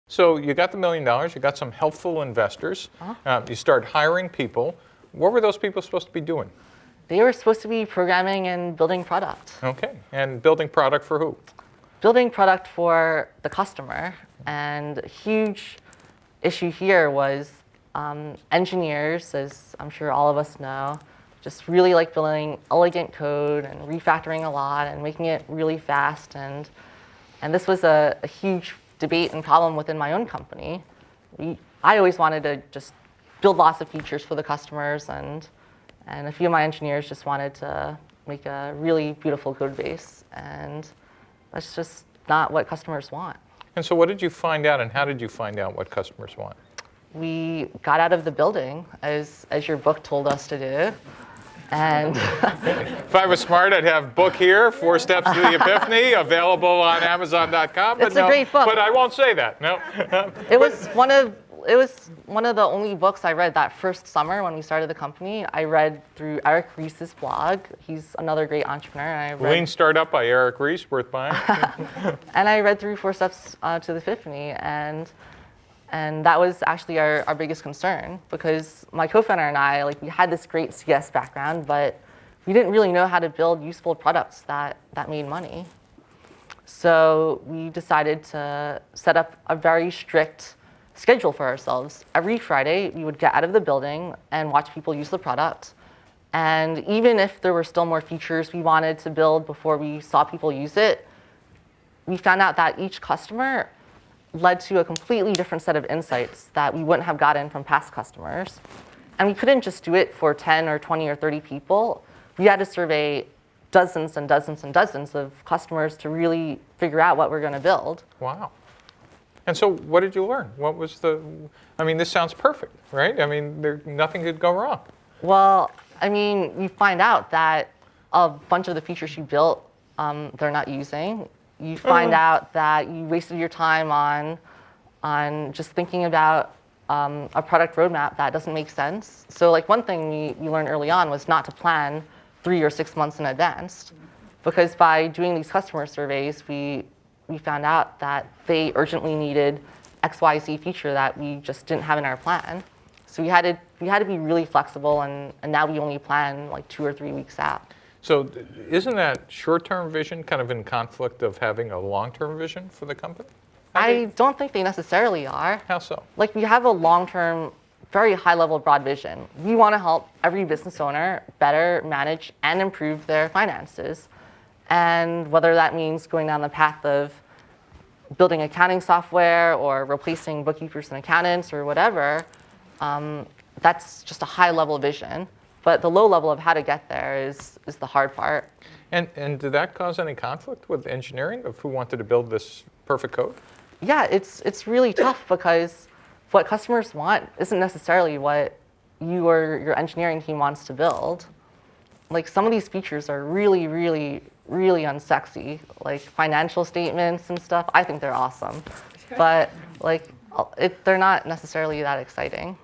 So you got the $1 million, you got some helpful investors, you start hiring people. What were those people supposed to be doing? They were supposed to be programming and building product. Okay, and building product for who? Building product for the customer. And a huge issue here was engineers, as I'm sure all of us know, just really like building elegant code and refactoring a lot and making it really fast. And this was a huge debate and problem within my own company. I always wanted to just build lots of features for the customers, and a few of my engineers just wanted to make a really beautiful code base, and that's just not what customers want. And so what did you find out, and how did you find out what customers want? We got out of the building, as your book told us to do. And if I was smart, I'd have book here, 4 Steps to the Epiphany, available on Amazon.com. It's a great book. But I won't say that. No. It was one of the only books I read that first summer when we started the company. I read through Eric Ries's blog. He's another great entrepreneur. And Lean Startup by Eric Ries, worth buying. And I read through 4 Steps to the Epiphany, and that was actually our biggest concern, because my co-founder and I, we had this great CS background, but we didn't really know how to build useful products that made money. So we decided to set up a very strict schedule for ourselves. Every Friday, we would get out of the building and watch people use the product. And even if there were still more features we wanted to build before we saw people use it, we found out that each customer led to a completely different set of insights that we wouldn't have gotten from past customers. And we couldn't just do it for 10 or 20 or 30 people. We had to survey dozens and dozens and dozens of customers to really figure out what we're going to build. Wow. And so what did you learn? What was this sounds perfect, right? I mean, nothing could go wrong. Well, you find out that a bunch of the features you built, they're not using. You find out that you wasted your time on just thinking about a product roadmap that doesn't make sense. So one thing we learned early on was not to plan 3 or 6 months in advance, because by doing these customer surveys, we found out that they urgently needed XYZ feature that we just didn't have in our plan. So we had to be really flexible, and now we only plan 2 or 3 weeks out. So isn't that short-term vision kind of in conflict of having a long-term vision for the company? I don't think they necessarily are. How so? We have a long-term, very high-level, broad vision. We want to help every business owner better manage and improve their finances. And whether that means going down the path of building accounting software or replacing bookkeepers and accountants or whatever, that's just a high-level vision. But the low level of how to get there is the hard part. And did that cause any conflict with engineering of who wanted to build this perfect code? Yeah, it's really tough, because what customers want isn't necessarily what you or your engineering team wants to build. Some of these features are really, really, really unsexy, financial statements and stuff. I think they're awesome, but they're not necessarily that exciting.